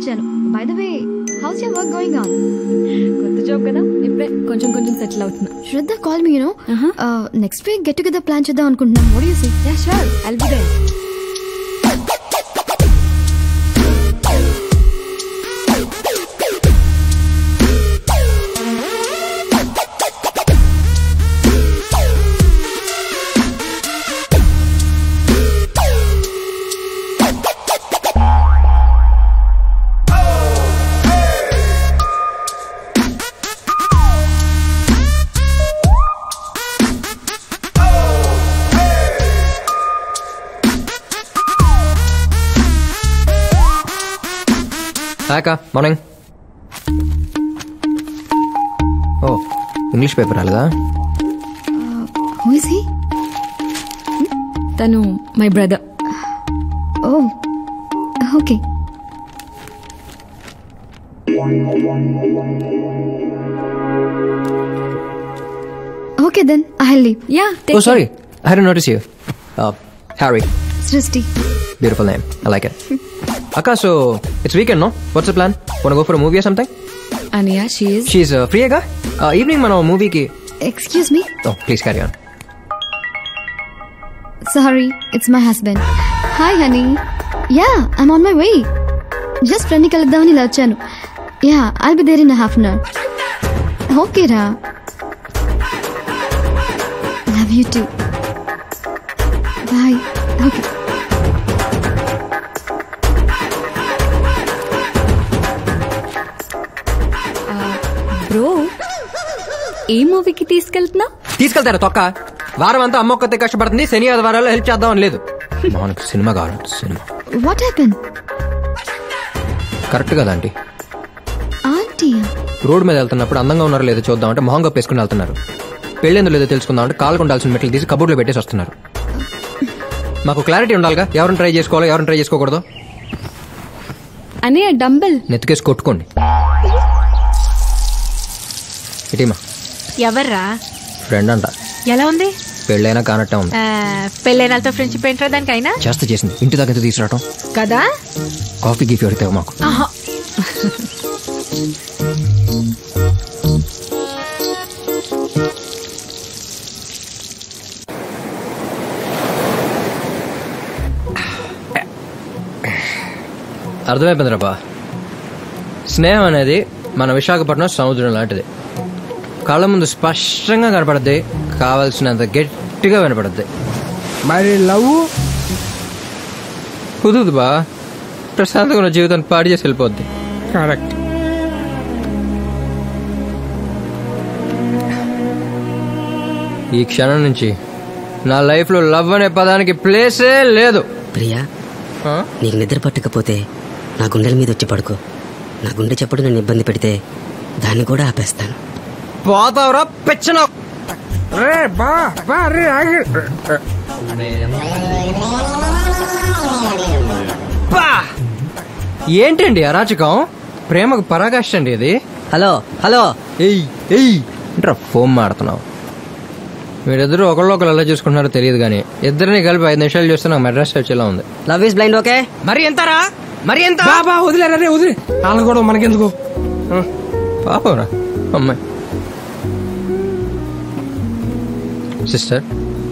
వచ్చాను. By the way, how's your work going on? కొత్త job కదా, ఇప్పుడే కొంచెం కొంచెం సెటిల్ అవుతున్నా. Shraddha call me, next week get together plan చేద్దాం అనుకుంటున్నాం. What do you say? Yeah sure, I'll be there. Hi Akka, morning. Oh, English paper రాలేదా? Who is he? తను my brother. Oh, okay. Okay then, I'll leave. Yeah, Oh sorry, I hadn't noticed you. Harry. Srishti. Beautiful name, I like it. Akka, so it's weekend, no? What's the plan? Wanna go for a movie or something? Aniya, She's free aga? Evening mana movie ki. Excuse me? Oh, please carry on. Sorry, it's my husband. Hi honey. Yeah, I'm on my way. Just friend ni kaludamani ila vachanu. Yeah, I'll be there in a half an hour. Okay ra. Love you too. Bye. Okay. Bro, ఏ మూవీకి తీసుకెళ్తున్నా? తీసుకెళ్తారా తొక్క? వారం అంతా అమ్మ ఒక్కతే కష్టపడుతుంది, శని ఆదివారాల్లో హెల్ప్ చేద్దామని లేదు. మనకు సినిమా కావాలి, సినిమా. What happened? కరెక్ట్ కదా ఆంటీ? ఆంటీ రోడ్ మీద వెళ్తున్నప్పుడు అందంగా ఉన్నారో లేదో చూద్దామంటే మొహం కప్పేసుకుని వెళ్తున్నారు. పెళ్ళేందో లేదో తెలుసుకుందామంటే కాళ్ళకు ఉండాల్సిన మెట్లు తీసి కబోర్డ్లో పెట్టేసి వస్తున్నారు. మాకు క్లారిటీ ఉండాలిగా, ఎవరిని ట్రై చేసుకోవాలో ఎవరిని ట్రై చేసుకోకూడదు. అనే డంబెల్ నెత్తికేసి కొట్టుకోండి. ఇటీమా ఎవర్రా? ఫ్రెండ్ అంట. ఎలా ఉంది? పెళ్ళైనా కానట్టే ఉంది. పెళ్ళైనాలతో ఫ్రెండ్షిప్ ఏంట్రా దానికైనా? చేసింది ఇంటి దగ్గర తీసుకురావటం కదా. కాఫీ గిఫ్ట్ అడితే మాకు. అర్థమైపోయిందిరాబా, స్నేహం అనేది మన విశాఖపట్నం సముద్రం లాంటిది. కళ్ళ ముందు స్పష్టంగా కనపడద్ది, కావాల్సినంత గట్టిగా వినపడద్ది. మరి లవ్ కుదురుదు బా, ప్రశాంతంగా ఉన్న జీవితాన్ని పాడు చేసి వెళ్ళిపోద్ది. కరెక్ట్. ఈ క్షణం నుంచి నా లైఫ్ లో లవ్ అనే పదానికి ప్లేసే లేదు. ప్రియా, నీకు నిద్ర పట్టకపోతే నా గుండెల మీద వచ్చి పడుకో. నా గుండె చప్పుడు నన్ను ఇబ్బంది పెడితే దాన్ని కూడా ఆపేస్తాను. పోతావరా పెచ్చన. ఏంటండి అరాచకం? ప్రేమకు పరాకాష్ట అండి ఇది. హలో హలో, ఏంట్రా ఫోన్ మాడుతున్నావు? మీరిద్దరు ఒకళ్ళు ఎలా చూసుకుంటున్నారో తెలియదు కానీ ఇద్దరిని కలిపి 5 నిమిషాలు చూస్తే నాకు మెడ్రాస్ వచ్చేలా ఉంది. Love is blind. ఓకే, మరి ఎంతరా? మరి ఎంత? వదిలేరా, వదిలే వాళ్ళ కూడా మనకెందుకు. పాపరా అమ్మాయి. సిస్టర్,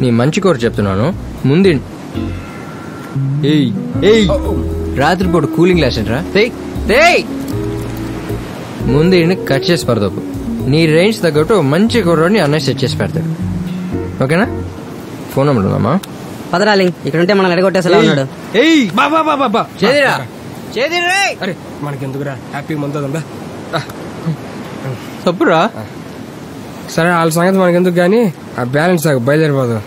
నీ మంచి కోరు చెప్తున్నాను, ముందు రాత్రిపూట కూలింగ్ గ్లాస్ ఏంట్రా? ముందు కట్ చేసి పడదోపు. నీ రేంజ్ తగ్గట్టు మంచి కుర్రోడిని అన్నయ్య సెట్ చేసి పెడతాడు. ఓకేనా? ఫోన్ నెంబర్ ఉందమ్మా. పదరాలింగ్, ఇక్కడ ఉంటే మనం అడగొట్టేసలా ఉన్నాడు. అరే మనకెందుకురా, హ్యాపీ మంత్ తప్పురా. సరే వాళ్ళ సంగతి మనకెందుకు కానీ ఆ బ్యాలెన్స్ బయలుదేరిపోదు.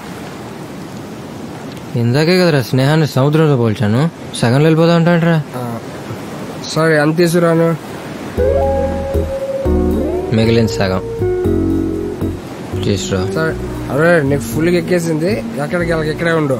ఇందాకే కదరా స్నేహాన్ని సముద్రంతో పోల్చాను, సగంలో వెళ్ళిపోతా ఉంటాంట్రా. సరే ఎంత తీసుకురాను? మిగిలిన సగం తీసురా. సరే, అరే నీకు ఫుల్గా ఎక్కేసింది, ఎక్కడికి వెళ్ళకి ఇక్కడే ఉండు.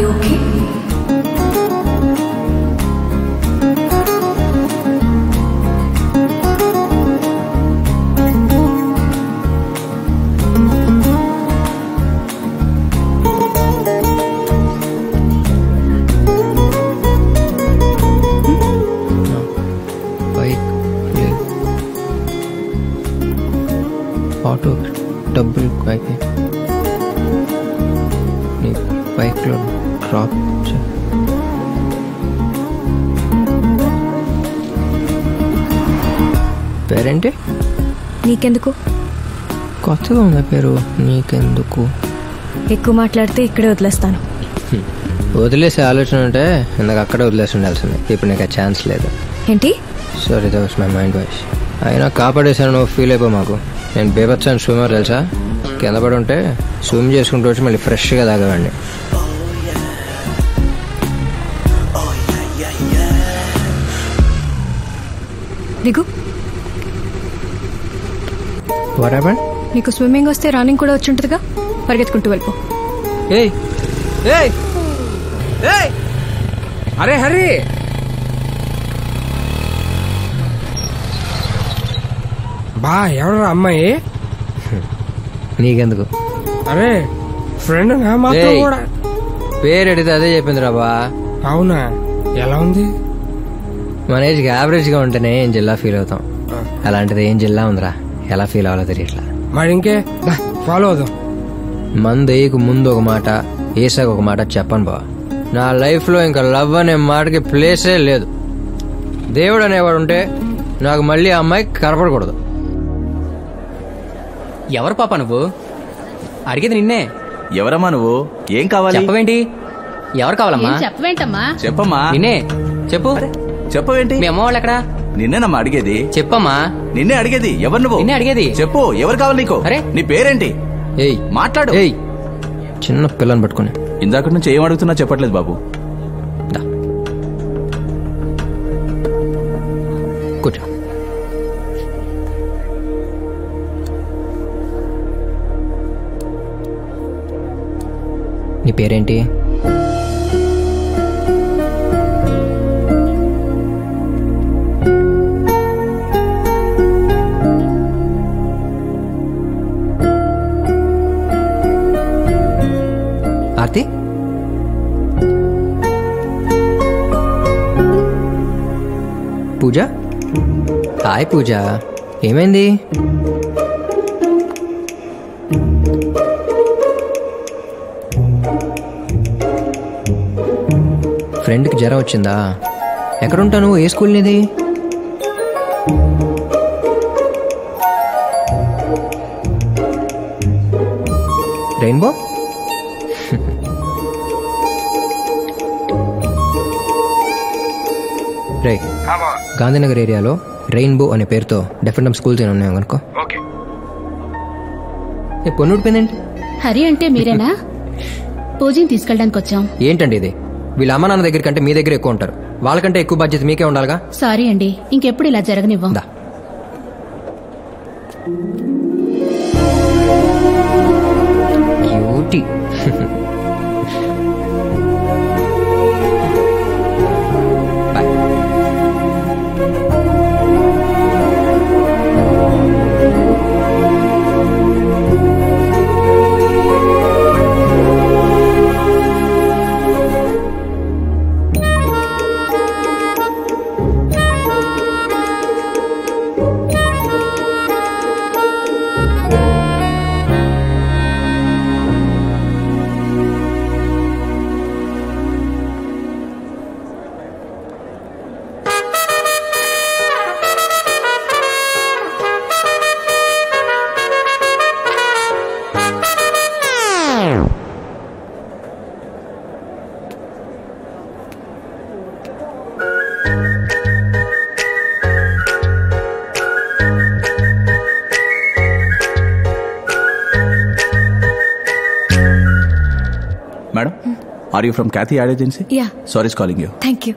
You okay? ఆటో డబ్బులు అయిపోయి నీ బైక్లో డ్రాప్ పేరేంటి? నీకెందుకు? కొత్తగా ఉందా పేరు? నీకెందుకు? ఎక్కువ మాట్లాడితే ఇక్కడే వదిలేస్తాను. వదిలేసే ఆలోచన ఉంటే ఇందాక అక్కడే వదిలేసి ఉండాల్సింది. ఇప్పుడు నీకు ఆ ఛాన్స్ లేదు. ఏంటి? Sorry, that was my mind voice. అయినా కాపాడేసాను, నువ్వు ఫీల్ అయిపో మాకు. నేను బేబత్సాను స్విమ్మర్ తెలుసా? కింద పడి ఉంటే స్విమ్ చేసుకుంటూ వచ్చి మళ్ళీ ఫ్రెష్గా తాగేవాడిని. దిగు. What happened? నీకు స్విమ్మింగ్ వస్తే రన్నింగ్ కూడా వచ్చి ఉంటుందిగా, పరిగెత్తుకుంటూ వెళ్ళిపో. ఏయ్ ఏయ్ ఏయ్, అరే హరి, బా ఎవరు అమ్మాయి? నీకెందుకు? అరే ఫ్రెండ్ నా మాత్రం ఏయ్, కూడా. పేరు అడిగితే అదే చెప్పింది రా బా. అవునా? ఎలా ఉంది? మన ఏజ్కి యావరేజ్గా ఉంటేనే ఏం జిల్లా ఫీల్ అవుతాం. అలాంటిది ఏం జిల్లా ఉందిరా, ఎలా ఫీల్ అవ్వాలో తెలియట్లా. మరి ఇంకే ఫాలో అవుదాం. మందు వేయకు ముందు ఒక మాట, వేసాక ఒక మాట చెప్పను బా. నా లైఫ్లో ఇంకా లవ్ అనే మాటకి ప్లేసే లేదు. దేవుడు అనేవాడు ఉంటే నాకు మళ్ళీ ఆ అమ్మాయి కనపడకూడదు. ఎవరు పాప నువ్వు? అడిగేది నిన్నే. ఎవరమ్మా నువ్వు? ఏం కావాలి? చెప్పవేంటి? ఎవరు కావాలమ్మా? చెప్పవేంటమ్మా? చెప్పమ్మా. నిన్నే చెప్పు. చెప్పవేంటి? మీ అమ్మ వాళ్ళు ఎక్కడా? నిన్నేనమ్మా అడిగేది. చెప్పమ్మా. నిన్నే అడిగేది. ఎవరు నువ్వు? నిన్నే అడిగేది. చెప్పు, ఎవరు కావాలి నీకు? అరే నీ పేరేంటి? ఏయ్ మాట్లాడు. ఏయ్, చిన్న పిల్లని పట్టుకుని ఇందాక నుంచి ఏం అడుగుతున్నా చెప్పట్లేదు బాబు. దా కూర్చో. నీ పేరేంటి? ఆర్తి? పూజ? హాయ్ పూజ, ఏమైంది? ఫ్రెండ్కి జ్వరం వచ్చిందా? ఎక్కడుంటాను? ఏ స్కూల్ నీది? రెయిన్బో? రే, గాంధీనగర్ ఏరియాలో రెయిన్బో అనే పేరుతో డెఫెండమ్ స్కూల్స్ ఏమైనా ఉన్నాయో కనుకో. పొన్ను ఊడిపోయిందేంటి? హరి అంటే మీరేనా? పూజని తీసుకెళ్ళడానికి వచ్చాం. ఏంటండి ఇది? వీళ్ళ అమ్మ నాన్న దగ్గర కంటే మీ దగ్గర ఎక్కువ ఉంటారు. వాళ్ళకంటే ఎక్కువ బాధ్యత మీకే ఉండాలిగా. సారీ అండి, ఇంకెప్పుడు ఇలా జరగనివ్వం. దా. Cutie. Bye. Madam, are you from Kathy Ad Agency? Yeah. Sorry is calling you. Thank you.